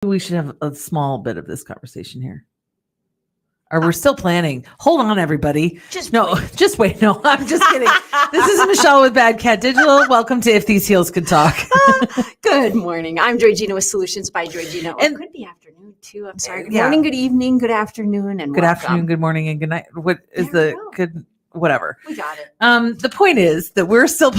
We should have a small bit of this conversation here. Or we're still planning. Hold on, everybody. Just wait. No, I'm just kidding. This is Michelle with Bad Cat Digital. Welcome to If These Heels Could Talk. Good morning. I'm JoyGenea with Solutions by JoyGenea. And it could be afternoon too. I'm sorry. Good morning, good evening, good afternoon, and good welcome. afternoon, good morning, and good night. What is good? Whatever. We got it. The point is that we're still.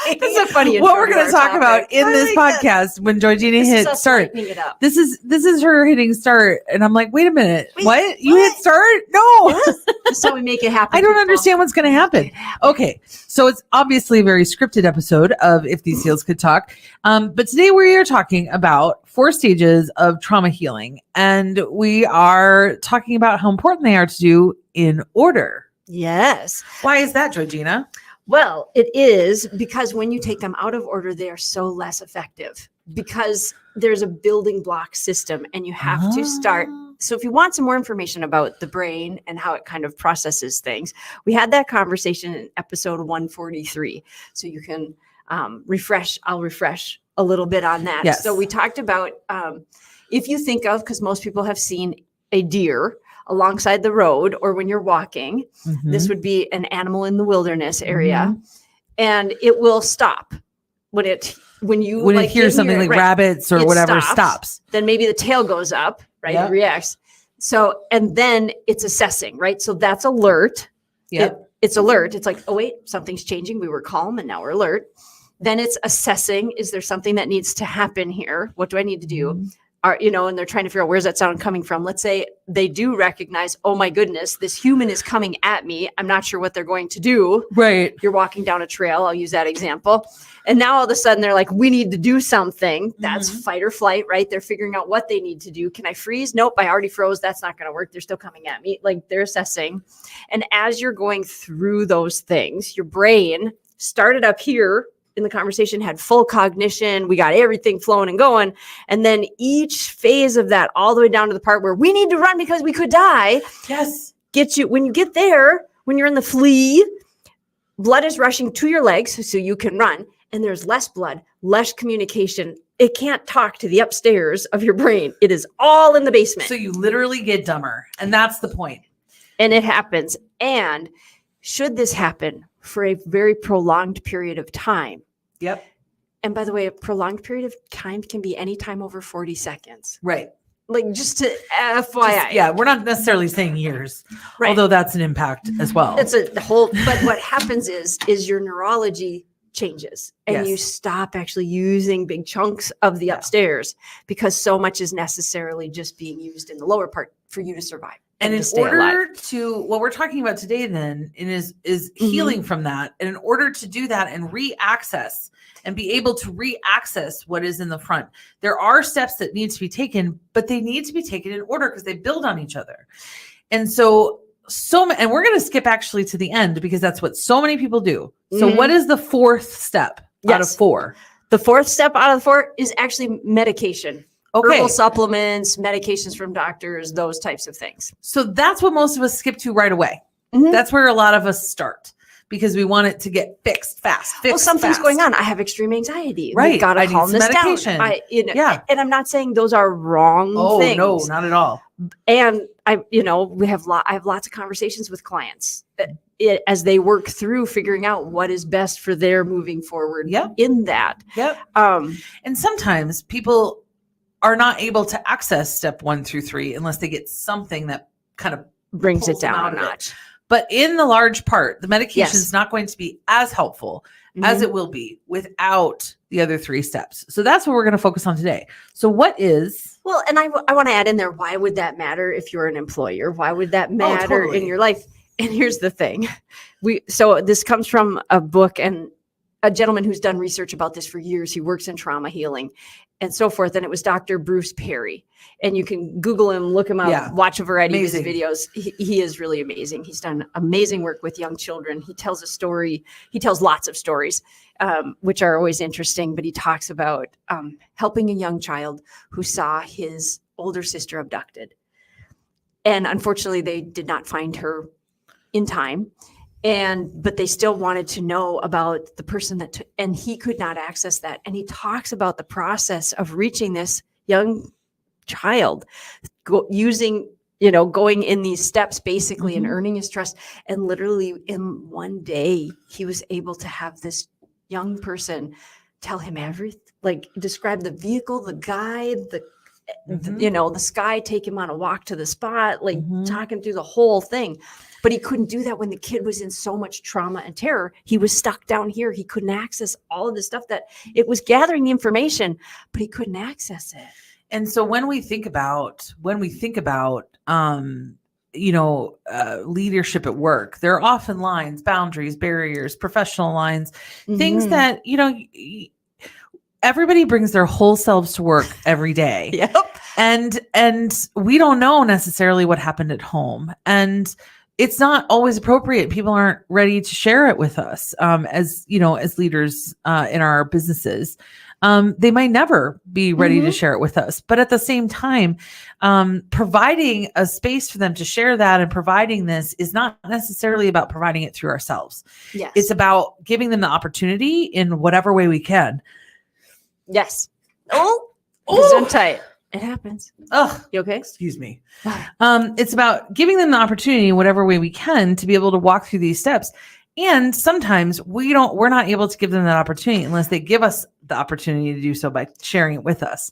That's a funny. What we're going to talk about in this podcast when JoyGenea hit start. This is her hitting start, and I'm like, wait a minute, what? You hit start? No. Yes. So we make it happen. I don't understand what's going to happen. Okay, so it's obviously a very scripted episode of If These Heels Could Talk, but today we are talking about 4 stages of trauma healing, and we are talking about how important they are to do in order. Yes. Why is that, JoyGenea? Well, it is because when you take them out of order, they are so less effective because there's a building block system and you have to start. So if you want some more information about the brain and how it kind of processes things, we had that conversation in episode 143. So you can refresh. I'll refresh a little bit on that. Yes. So we talked about if you think of, because most people have seen a deer alongside the road or when you're walking, this would be an animal in the wilderness area, and it will stop when it hears something like rabbits or whatever stops. Then maybe the tail goes up, right? It reacts. So, and then it's assessing, right? So that's alert. It's alert. It's like, oh wait, something's changing. We were calm and now we're alert. Then it's assessing. Is there something that needs to happen here? What do I need to do? And they're trying to figure out where's that sound coming from. Let's say they do recognize, oh my goodness, this human is coming at me. I'm not sure what they're going to do. Right. You're walking down a trail. I'll use that example. And now all of a sudden they're like, we need to do something. That's fight or flight, right? They're figuring out what they need to do. Can I freeze? Nope, I already froze. That's not going to work. They're still coming at me. Like they're assessing. And as you're going through those things, your brain started up here in the conversation, had full cognition. We got everything flowing and going. And then each phase of that, all the way down to the part where we need to run because we could die. Yes. Get you, when you get there, when you're in the flee, blood is rushing to your legs so you can run. And there's less blood, less communication. It can't talk to the upstairs of your brain. It is all in the basement. So you literally get dumber. And that's the point. And it happens. And should this happen for a very prolonged period of time? Yep. And by the way, a prolonged period of time can be any time over 40 seconds. Right. Like just to FYI. We're not necessarily saying years, right. Although that's an impact as well. It's a whole, but what happens is your neurology changes and you stop actually using big chunks of the upstairs because so much is necessarily just being used in the lower part for you to survive. And in order to, what we're talking about today then is healing from that. And in order to do that and re-access and be able to re-access what is in the front, there are steps that need to be taken, but they need to be taken in order because they build on each other. And and we're going to skip actually to the end because that's what so many people do. So what is the 4th step out of 4? The 4th step out of 4 is actually medication. Okay. Herbal supplements, medications from doctors, those types of things. So that's what most of us skip to right away. That's where a lot of us start because we want it to get fixed fast. Something's going on. I have extreme anxiety. Right. We've got to calm this medication. down. And I'm not saying those are wrong things. No, not at all. And I have lots of conversations with clients as they work through figuring out what is best for their moving forward in that. Yep. And sometimes people are not able to access step 1 through 3 unless they get something that kind of brings it down a notch. But in the large part, the medication is not going to be as helpful as it will be without the other 3 steps. So that's what we're going to focus on today. So what is... Well, and I want to add in there, why would that matter if you're an employer? Why would that matter in your life? And here's the thing. So this comes from a book and a gentleman who's done research about this for years. He works in trauma healing and so forth. And it was Dr. Bruce Perry. And you can Google him, look him up, watch a variety of his videos. He is really amazing. He's done amazing work with young children. He tells a story. He tells lots of stories, which are always interesting. But he talks about helping a young child who saw his older sister abducted. And unfortunately, they did not find her in time. But they still wanted to know about the person and he could not access that. And he talks about the process of reaching this young child going in these steps basically and earning his trust. And literally in one day, he was able to have this young person tell him everything, like describe the vehicle, the guide, the sky, take him on a walk to the spot, like talking through the whole thing. But he couldn't do that when the kid was in so much trauma and terror. He was stuck down here. He couldn't access all of the stuff that it was gathering the information, but he couldn't access it. And so when we think about leadership at work, there are often lines, boundaries, barriers, professional lines, things that, everybody brings their whole selves to work every day. Yep. And we don't know necessarily what happened at home. And it's not always appropriate. People aren't ready to share it with us as leaders in our businesses. They might never be ready to share it with us. But at the same time, providing a space for them to share that and providing this is not necessarily about providing it through ourselves. Yes. It's about giving them the opportunity in whatever way we can. Yes. Oh, tight. It happens. Oh, you okay? Excuse me. It's about giving them the opportunity in whatever way we can to be able to walk through these steps. And sometimes we're not able to give them that opportunity unless they give us the opportunity to do so by sharing it with us.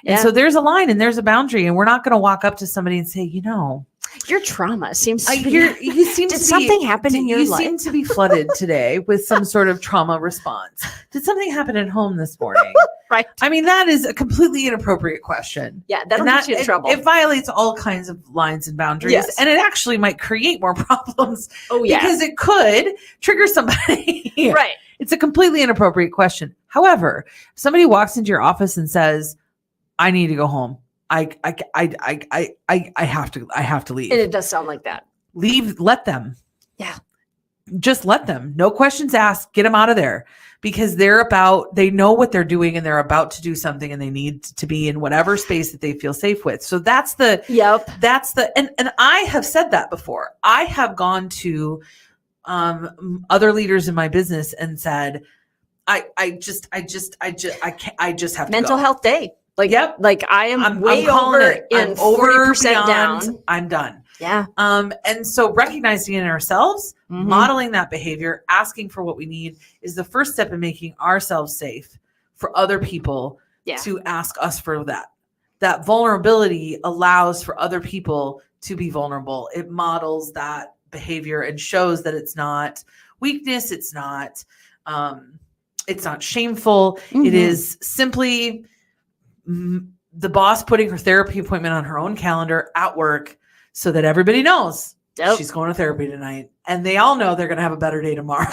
And so there's a line and there's a boundary, and we're not going to walk up to somebody and say, your trauma seems to did something happen in your life? You seem to be flooded today with some sort of trauma response. Did something happen at home this morning? Right. I mean, that is a completely inappropriate question. Yeah, that'll get you in trouble. It violates all kinds of lines and boundaries. Yes. And it actually might create more problems. Oh, yeah. Because it could trigger somebody. Right. It's a completely inappropriate question. However, if somebody walks into your office and says, I need to go home. I have to leave. And it does sound like that. Leave, let them. Yeah. Just let them. No questions asked. Get them out of there, because they know what they're doing and they're about to do something, and they need to be in whatever space that they feel safe with. So and I have said that before. I have gone to other leaders in my business and said, I just have to mental go. health day. Like, yep. Like I'm way over it. I'm 40% down. I'm done. Yeah. And so recognizing it in ourselves, modeling that behavior, asking for what we need is the first step in making ourselves safe for other people to ask us for that. That vulnerability allows for other people to be vulnerable. It models that behavior and shows that it's not weakness. It's not shameful. It is simply the boss putting her therapy appointment on her own calendar at work so that everybody knows she's going to therapy tonight, and they all know they're going to have a better day tomorrow.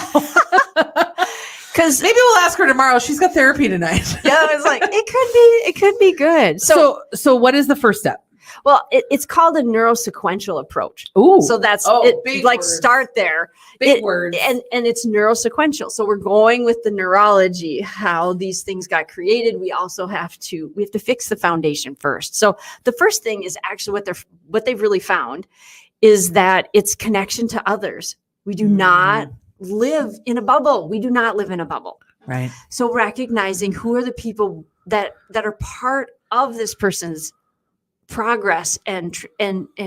Because maybe we'll ask her tomorrow. She's got therapy tonight. Yeah, it's like it could be good. So what is the first step? Well, it's called a neurosequential approach. Ooh. So that's big like words. Start there. Big words. And it's neurosequential. So we're going with the neurology, how these things got created. We also have to fix the foundation first. So the first thing is actually what they've really found is that it's connection to others. We do not live in a bubble. We do not live in a bubble. Right. So recognizing who are the people that are part of this person's progress and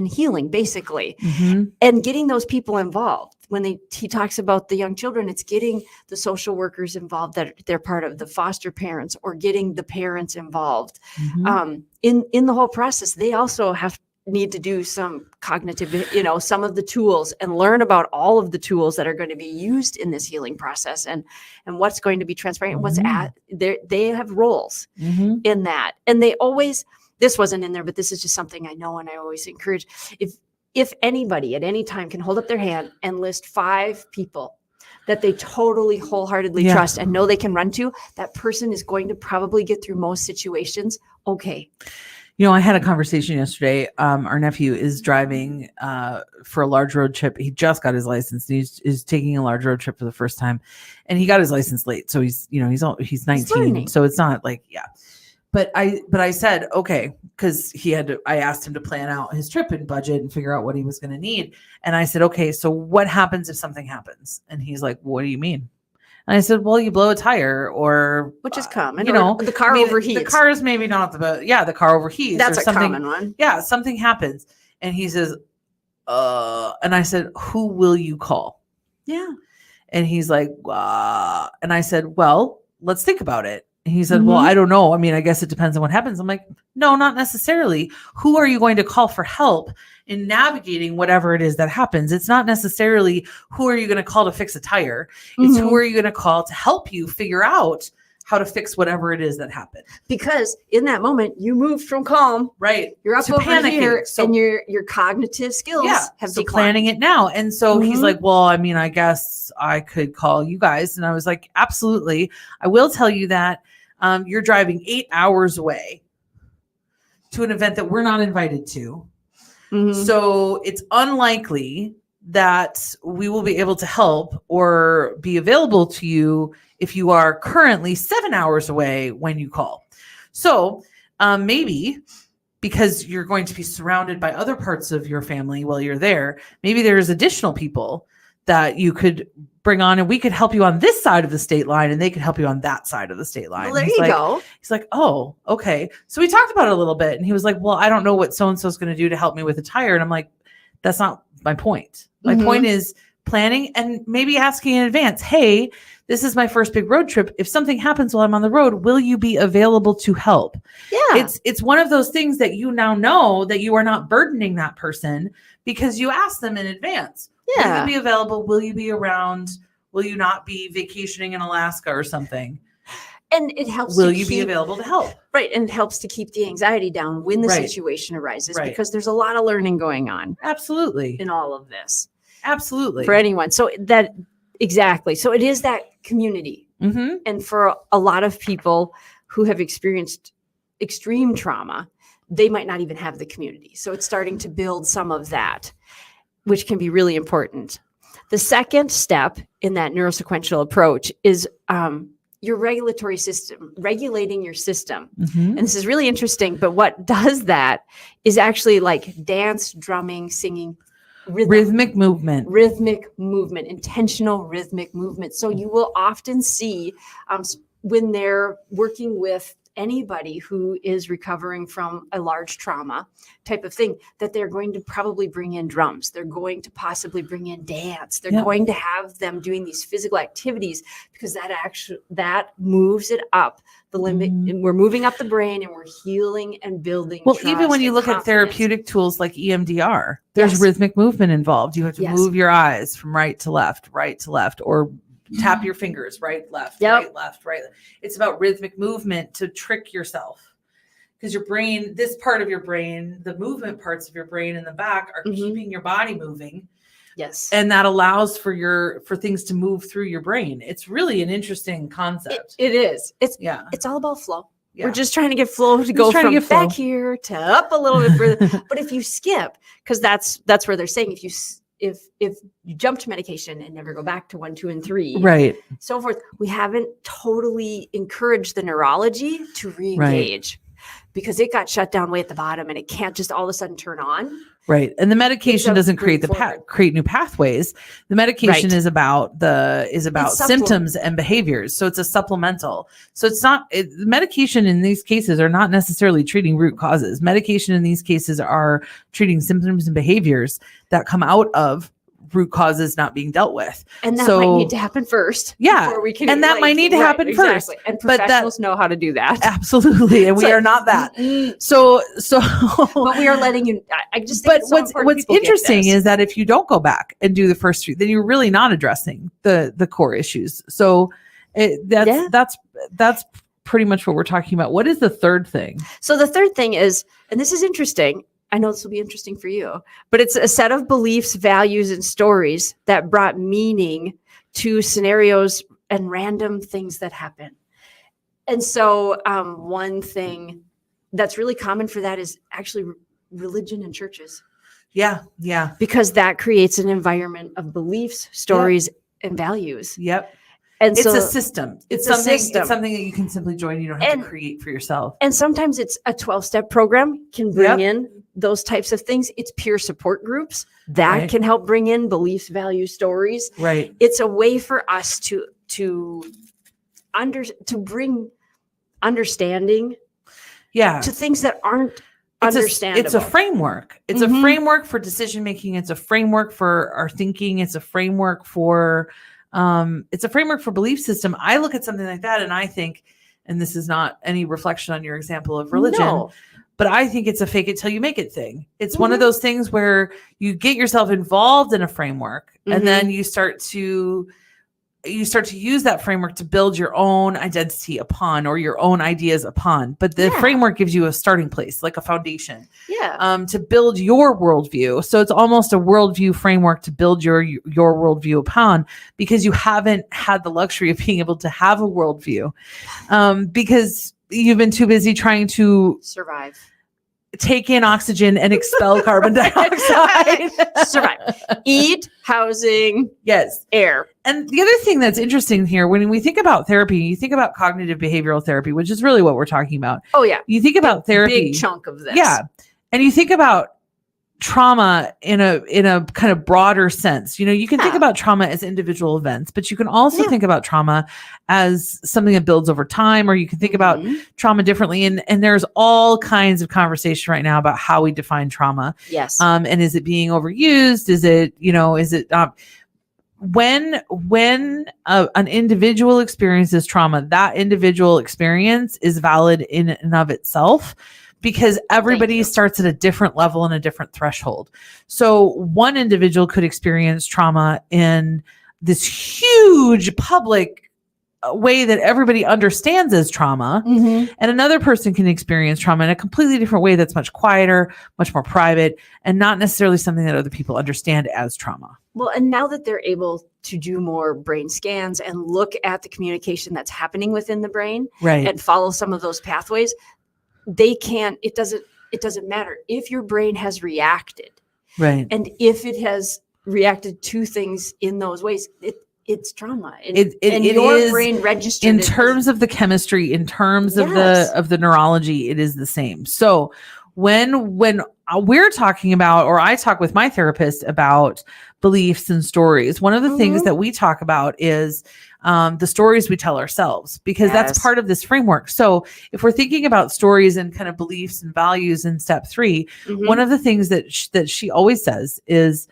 healing, basically, and getting those people involved. When he talks about the young children, it's getting the social workers involved that they're part of, the foster parents, or getting the parents involved in the whole process. They also need to do some cognitive, some of the tools, and learn about all of the tools that are going to be used in this healing process, and what's going to be transparent, what's they have roles in that. And they always, this wasn't in there, but this is just something I know, and I always encourage, if anybody at any time can hold up their hand and list 5 people that they totally wholeheartedly trust and know they can run to, that person is going to probably get through most situations. Okay. I had a conversation yesterday. Our nephew is driving for a large road trip. He just got his license. And he's taking a large road trip for the first time, and he got his license late. So he's 19. So it's not like, But I said, okay, because I asked him to plan out his trip and budget and figure out what he was going to need. And I said, okay, so what happens if something happens? And he's like, what do you mean? And I said, well, you blow a tire or which is common. You know, the car overheats. The car is maybe not the car overheats. That's or a something, common one. Yeah, something happens. And he says, and I said, who will you call? Yeah. And he's like, and I said, well, let's think about it. And he said, well, I don't know. I mean, I guess it depends on what happens. I'm like, no, not necessarily. Who are you going to call for help in navigating whatever it is that happens? It's not necessarily who are you going to call to fix a tire. It's who are you going to call to help you figure out how to fix whatever it is that happened. Because in that moment, you moved from calm. Right. You're up to over panicking. here, So, and your cognitive skills have declined. Planning it now. And so he's like, well, I mean, I guess I could call you guys. And I was like, absolutely. I will tell you that you're driving 8 hours away to an event that we're not invited to. So it's unlikely that we will be able to help or be available to you if you are currently 7 hours away when you call. So maybe because you're going to be surrounded by other parts of your family while you're there, maybe there's additional people that you could bring on and we could help you on this side of the state line and they could help you on that side of the state line. Well, there you go. He's like, oh, okay. So we talked about it a little bit and he was like, well, I don't know what so-and-so is going to do to help me with a tire. And I'm like, that's not my point. My point is planning and maybe asking in advance, hey, this is my first big road trip. If something happens while I'm on the road, will you be available to help? Yeah. It's one of those things that you now know that you are not burdening that person because you asked them in advance. Yeah. Will you be available? Will you be around? Will you not be vacationing in Alaska or something? And it helps. Will you be available to help? Right. And it helps to keep the anxiety down when the situation arises because there's a lot of learning going on. Absolutely. In all of this. Absolutely. For anyone. So that exactly. So it is that community. And for a lot of people who have experienced extreme trauma, they might not even have the community. So it's starting to build some of that, which can be really important. The second step in that neurosequential approach is your regulatory system, regulating your system. And this is really interesting, but what does that is actually like dance, drumming, singing, rhythmic movement, intentional rhythmic movement. So you will often see when they're working with anybody who is recovering from a large trauma type of thing, that they're going to probably bring in drums. They're going to possibly bring in dance. They're going to have them doing these physical activities because that moves it up the limit. And we're moving up the brain and we're healing and building. Well, even when you look at therapeutic tools like EMDR, there's rhythmic movement involved. You have to move your eyes from right to left, or tap your fingers, right, left, right, left, right. It's about rhythmic movement to trick yourself because your brain, this part of your brain, the movement parts of your brain in the back are keeping your body moving. Yes. And that allows for things to move through your brain. It's really an interesting concept. It is. It's all about flow. Yeah. We're just trying to get flow to go from back here to up a little bit further. But if you skip, because that's where they're saying if you jump to medication and never go back to 1, 2, and 3, right, so forth, we haven't totally encouraged the neurology to re-engage because it got shut down way at the bottom and it can't just all of a sudden turn on. Right. And the medication doesn't create create new pathways. The medication is about symptoms and behaviors. So it's a supplemental. So it's not medication in these cases are not necessarily treating root causes. Medication in these cases are treating symptoms and behaviors that come out of root causes not being dealt with. And that might need to happen first. Yeah. Before we can, and that might need to happen first. And professionals know how to do that. Absolutely. And we are not that. So but we are letting you, I just think what's interesting is that if you don't go back and do the first 3, then you're really not addressing the core issues. So that's pretty much what we're talking about. What is the third thing? So the third thing is, and this is interesting, I know this will be interesting for you, but it's a set of beliefs, values, and stories that brought meaning to scenarios and random things that happen. And so one thing that's really common for that is actually religion and churches. Yeah. Yeah. Because that creates an environment of beliefs, stories, and values. Yep. And it's a system. It's something that you can simply join. You don't have to create for yourself. And sometimes it's a 12-step program can bring in those types of things. It's peer support groups that can help bring in beliefs, values, stories. Right. It's a way for us to to bring understanding to things that aren't understandable. It's a framework. It's a framework for decision making. It's a framework for our thinking. It's a framework for belief system. I look at something like that and I think, and this is not any reflection on your example of religion, but I think it's a fake it till you make it thing. It's one of those things where you get yourself involved in a framework and then you start to use that framework to build your own identity upon, or your own ideas upon. But the framework gives you a starting place, like a foundation, to build your worldview. So it's almost a worldview framework to build your worldview upon, because you haven't had the luxury of being able to have a worldview, because you've been too busy trying to survive, take in oxygen and expel carbon dioxide. Survive. Eat, housing, air. And the other thing that's interesting here, when we think about therapy, you think about cognitive behavioral therapy, which is really what we're talking about. Oh, yeah. You think about therapy. Big chunk of this. Yeah. And you think about trauma in a kind of broader sense. You can think about trauma as individual events, but you can also think about trauma as something that builds over time, or you can think about trauma differently. And there's all kinds of conversation right now about how we define trauma. Yes. And is it being overused? Is it, when an individual experiences trauma, that individual experience is valid in and of itself, because everybody starts at a different level and a different threshold. So one individual could experience trauma in this huge public way that everybody understands as trauma. And another person can experience trauma in a completely different way that's much quieter, much more private, and not necessarily something that other people understand as trauma. Well, and now that they're able to do more brain scans and look at the communication that's happening within the brain, and follow some of those pathways, it doesn't matter if your brain has reacted. And if it has reacted to things in those ways, it's trauma. And your brain registered in terms of the chemistry, in terms of the neurology, it is the same. So when we're talking about, or I talk with my therapist about beliefs and stories, one of the things that we talk about is the stories we tell ourselves, because that's part of this framework. So if we're thinking about stories and kind of beliefs and values in step 3, one of the things that she always says is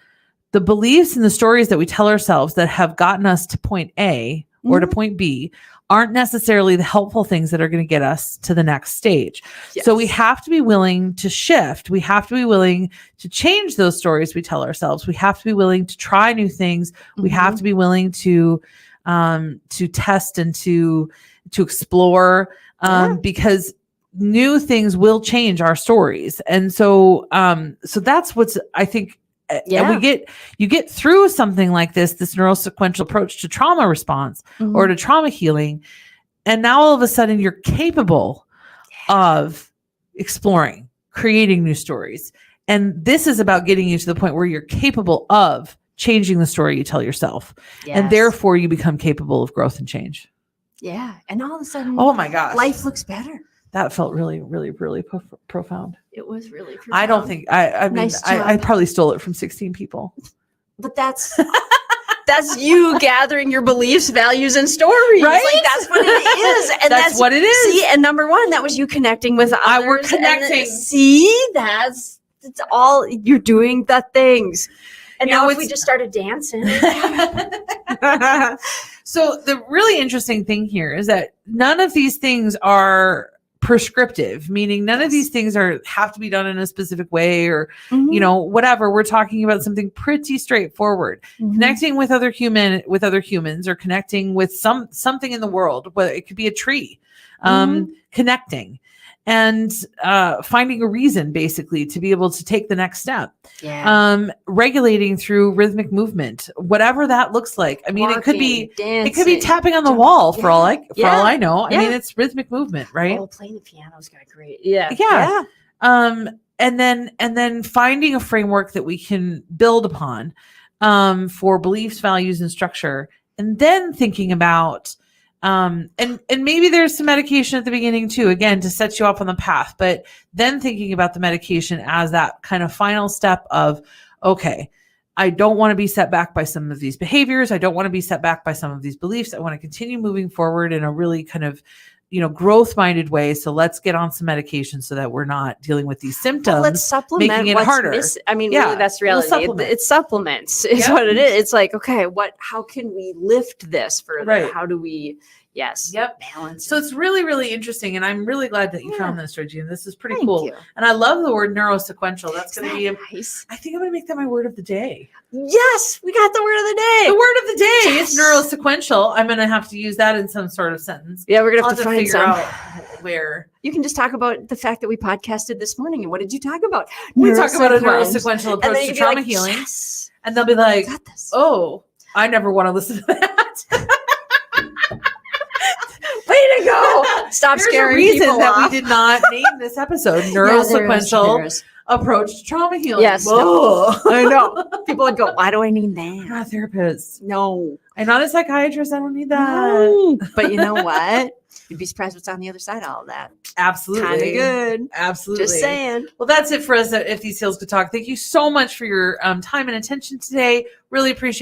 the beliefs and the stories that we tell ourselves that have gotten us to point A or to point B aren't necessarily the helpful things that are going to get us to the next stage. So we have to be willing to shift. We have to be willing to change those stories we tell ourselves. We have to be willing to try new things. We have to be willing to test and to explore, because new things will change our stories. And so that's what's, I think, and you get through something like this neurosequential approach to trauma response or to trauma healing. And now all of a sudden you're capable of exploring, creating new stories. And this is about getting you to the point where you're capable of changing the story you tell yourself. And therefore you become capable of growth and change. Yeah. And all of a sudden, oh my gosh, life looks better. That felt really, really, really profound. It was really profound. I don't think I mean, nice I probably stole it from 16 people, but that's you gathering your beliefs, values, and stories. Right? Like that's what it is. And that's what it is. See, and number one, that was you connecting with others. We're connecting. See, it's all, you're doing the things. And now if we just started dancing. So the really interesting thing here is that none of these things are prescriptive, meaning none of these things have to be done in a specific way or, whatever. We're talking about something pretty straightforward, connecting with other humans, or connecting with something in the world, whether it could be a tree, connecting and finding a reason basically to be able to take the next step. Regulating through rhythmic movement, whatever that looks like. I mean, walking, it could be tapping on the wall for all I know. I mean, it's rhythmic movement, right? Oh, playing the piano's got great. And then finding a framework that we can build upon for beliefs, values, and structure, and then thinking about and maybe there's some medication at the beginning too, again, to set you up on the path, but then thinking about the medication as that kind of final step of, okay, I don't want to be set back by some of these behaviors. I don't want to be set back by some of these beliefs. I want to continue moving forward in a really kind of, growth-minded way. So let's get on some medication so that we're not dealing with these symptoms. Well, let's supplement making it what's harder. Really, that's reality. It's supplements is what it is. It's like, okay, how can we lift this further? Right. How do we, balance? So it's really, really interesting. And I'm really glad that you found this, JoyGenea. This is pretty Thank cool. you. And I love the word neurosequential. That's going to be, nice. I think I'm going to make that my word of the day. Yes, we got the word of the day. The word of the day is neurosequential. I'm going to have to use that in some sort of sentence. Yeah, we're going to have to find figure some. out where. You can just talk about the fact that we podcasted this morning. And what did you talk about? We talk about a neurosequential approach to trauma healing. Yes. And they'll be like, got this. oh, I never want to listen to that. Way to go. Stop There's scaring a reason people that off. we did not name this episode neurosequential approach to trauma healing. Yes. No. I know. People would go, why do I need I'm that? not a therapist. No. I'm not a psychiatrist. I don't need that. No. But you know what? You'd be surprised what's on the other side of all that. Absolutely. Kind of good. Absolutely. Just saying. Well, that's it for us at If These Heels Could Talk. Thank you so much for your time and attention today. Really appreciate